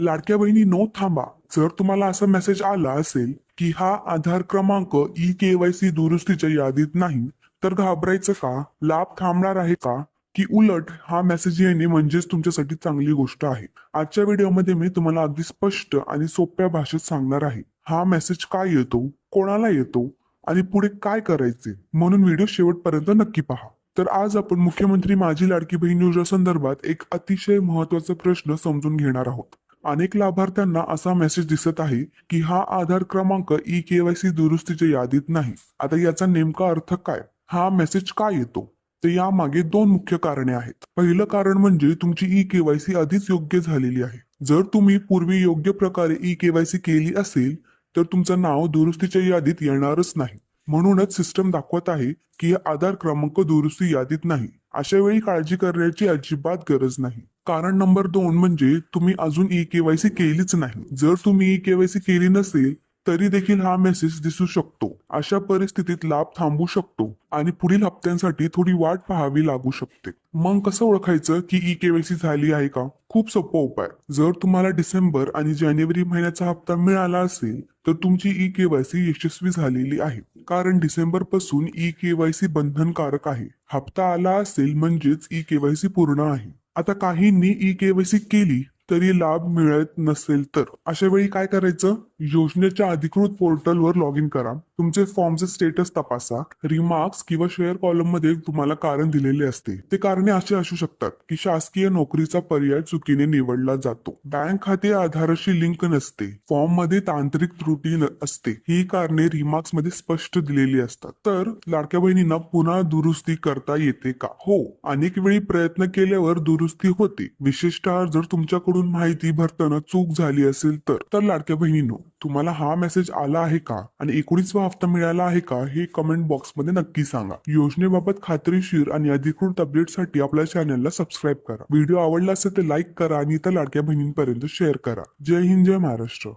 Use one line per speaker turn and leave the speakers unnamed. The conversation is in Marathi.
लाडक्या बहिणींनो थांबा. जर तुम्हाला असा मेसेज आला असेल की हा आधार क्रमांक केवायसी दुरुस्तीच्या यादीत नाही, तर घाबरायचं का? लाभ थांबणार आहे का? की उलट हा मेसेज येणे म्हणजेच तुमच्यासाठी चांगली गोष्ट आहे? आजच्या व्हिडिओमध्ये मी तुम्हाला अगदी स्पष्ट आणि सोप्या भाषेत सांगणार आहे. हा मेसेज का येतो, कोणाला येतो आणि पुढे काय करायचे, म्हणून व्हिडिओ शेवटपर्यंत नक्की पहा. तर आज आपण मुख्यमंत्री माझी लाडकी बहीण योजना संदर्भात एक अतिशय महत्वाचा प्रश्न समजून घेणार आहोत. अनेक लाभार्थ्यांना असा मेसेज दिसत आहे की हा आधार क्रमांक केवायसी दुरुस्तीच्या यादीत नाही. आता याचा नेमका अर्थ काय? हा मेसेज का येतो? तर यामागे दोन मुख्य कारणे आहेत. पहिलं कारण म्हणजे तुमची केवायसी आधीच योग्य झालेली आहे. जर तुम्ही पूर्वी योग्य प्रकारे केवायसी केली असेल तर तुमचं नाव दुरुस्तीच्या यादीत येणारच नाही. म्हणूनच सिस्टम दाखवत आहे की आधार क्रमांक दुरुस्ती यादीत नाही. अशा वेळी काळजी करण्याची अजिबात गरज नाही. कारण नंबर दोन म्हणजे तुम्ही अजून केवायसी केलीच नाही. जर तुम्ही केवायसी केली नसेल तरी देखील हा मेसेज दिसू शकतो. अशा परिस्थितीत लाभ थांबू शकतो आणि पुढील हप्त्यांसाठी थोडी वाट पाहावी लागू शकते. मग कसं ओळखायचं की केवायसी झाली आहे का? खूप सोपा उपाय. जर तुम्हाला डिसेंबर आणि जानेवारी महिन्याचा हप्ता मिळाला असेल तर तुमची केवायसी यशस्वी झालेली आहे. कारण डिसेंबर पासून केवायसी बंधनकारक आहे. हप्ता आला असेल म्हणजेच केवायसी पूर्ण आहे. आता काहींनी केवायसी केली तरी लाभ मिळत नसेल तर अशा वेळी काय करायचं? योजनेच्या अधिकृत पोर्टलवर लॉग इन करा. तुमचे फॉर्मचे स्टेटस तपासा. रिमार्क्स किंवा शेअर कॉलम मध्ये तुम्हाला कारण दिलेले असते. ते कारणे असे असू शकतात की शासकीय नोकरीचा पर्याय चुकीने निवडला जातो, बँक खाते आधाराशी लिंक नसते, फॉर्म मध्ये तांत्रिक त्रुटी असते. ही कारणे रिमार्क्स मध्ये स्पष्ट दिलेली असतात. तर लाडक्या बहिणींना पुन्हा दुरुस्ती करता येते का? हो, अनेक वेळी प्रयत्न केल्यावर दुरुस्ती होते. विशेषतः जर तुमच्याकडून माहिती भरताना चूक झाली असेल तर लाडक्या बहिणींनो, तुम्हाला हा मेसेज आला आहे का आणि 19वा हप्ता मिळाला आहे का हे कमेंट बॉक्स मध्ये नक्की सांगा. योजनेबाबत खात्रीशीर आणि अधिकृत अपडेटसाठी आपल्या चॅनलला सबस्क्राईब करा. व्हिडिओ आवडला असेल तर लाईक करा आणि इतर लाडक्या बहिणींपर्यंत शेअर करा. जय हिंद, जय महाराष्ट्र.